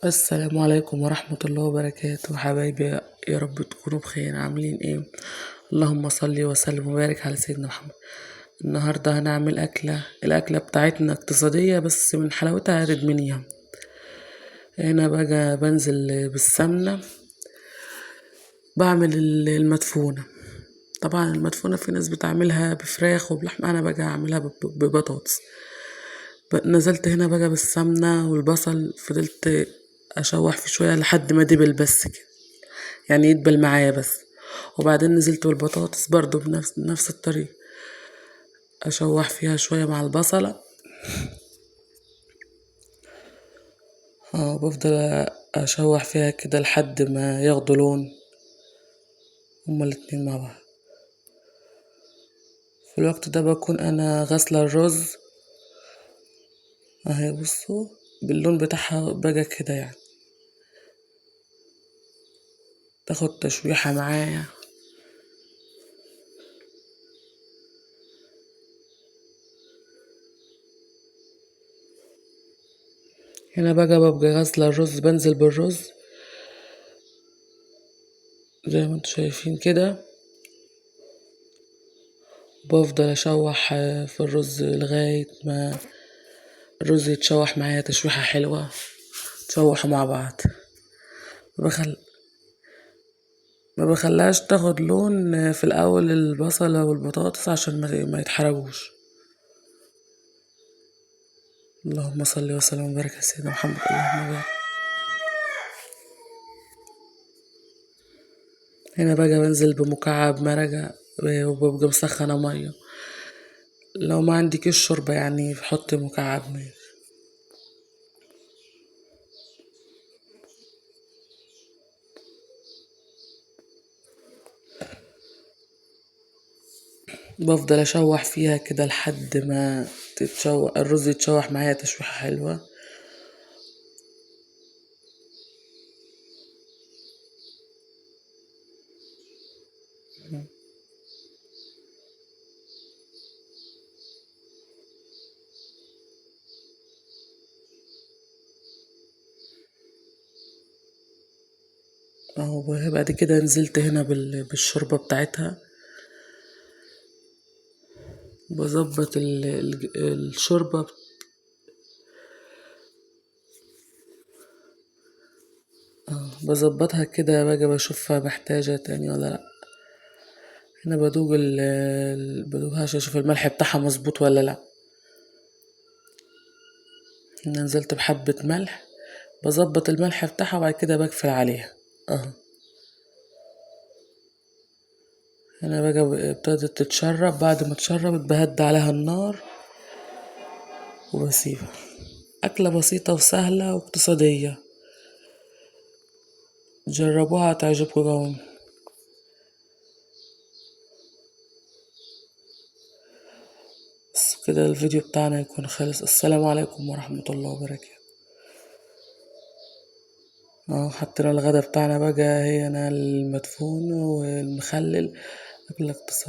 السلام عليكم ورحمة الله وبركاته حبايبي، يا رب تكونوا بخير. عاملين ايه؟ اللهم صل وسلم وبارك على سيدنا محمد. النهاردة هنعمل الأكلة بتاعتنا اقتصادية بس من حلاوتها هتدمنيها. هنا بقى بنزل بالسمنة، بعمل المدفونة. طبعا المدفونة في ناس بتعملها بفراخ وبلحمة، أنا بقى أعملها ببطاطس. نزلت هنا بقى بالسمنة والبصل، فضلت أشوح فيه شوية لحد ما دبل بس كده، يعني يدبل معايا بس. وبعدين نزلت بالبطاطس برضو بنفس الطريقة، أشوح فيها شوية مع البصلة. بفضل أشوح فيها كده لحد ما ياخدوا لون هما الاتنين مع بعض. في الوقت ده بكون أنا غاسلة الرز اهي، بصوا باللون بتاعها بقى كده، يعني تاخد تشويحة معايا. هنا بقى ببقى غاسلة الرز، بنزل بالرز زي ما انتوا شايفين كده، بفضل اشوح في الرز لغاية ما الرز يتشوح معايا تشويحة حلوة، تشوحوا مع بعض. بخل ما بخليهاش تاخد لون في الاول البصلة والبطاطس عشان ما يتحرقوش. اللهم صل وسلم وبارك على سيدنا محمد. اللهم بارك. هنا بقى بنزل بمكعب مرقة، وببقى مسخنة مية. لو ما عندكيش شوربة يعني حطي مكعب مية. بفضل اشوح فيها كده لحد ما الرز يتشوح معايا تشويحة حلوة. اهو بعد كده نزلت هنا بالشوربة بتاعتها، بظبط الشوربة. بظبطها كده بقى، بشوفها محتاجة تاني ولا لأ. هنا بدوقها عشان اشوف الملح بتاعها مظبوط ولا لأ. هنا نزلت بحبة ملح، بظبط الملح بتاعها وبعد كده بقفل عليها. اهو هنا بقى ابتدت تتشرب، بعد ما اتشربت بهدي عليها النار وبسيبها. أكلة بسيطة وسهلة واقتصادية، جربوها هتعجبكم قوي. بس كده الفيديو بتاعنا يكون خلص. السلام عليكم ورحمة الله وبركاته. حطينا الغدا بتاعنا بقى، هي انا المدفون والمخلل. أكلة اقتصادية.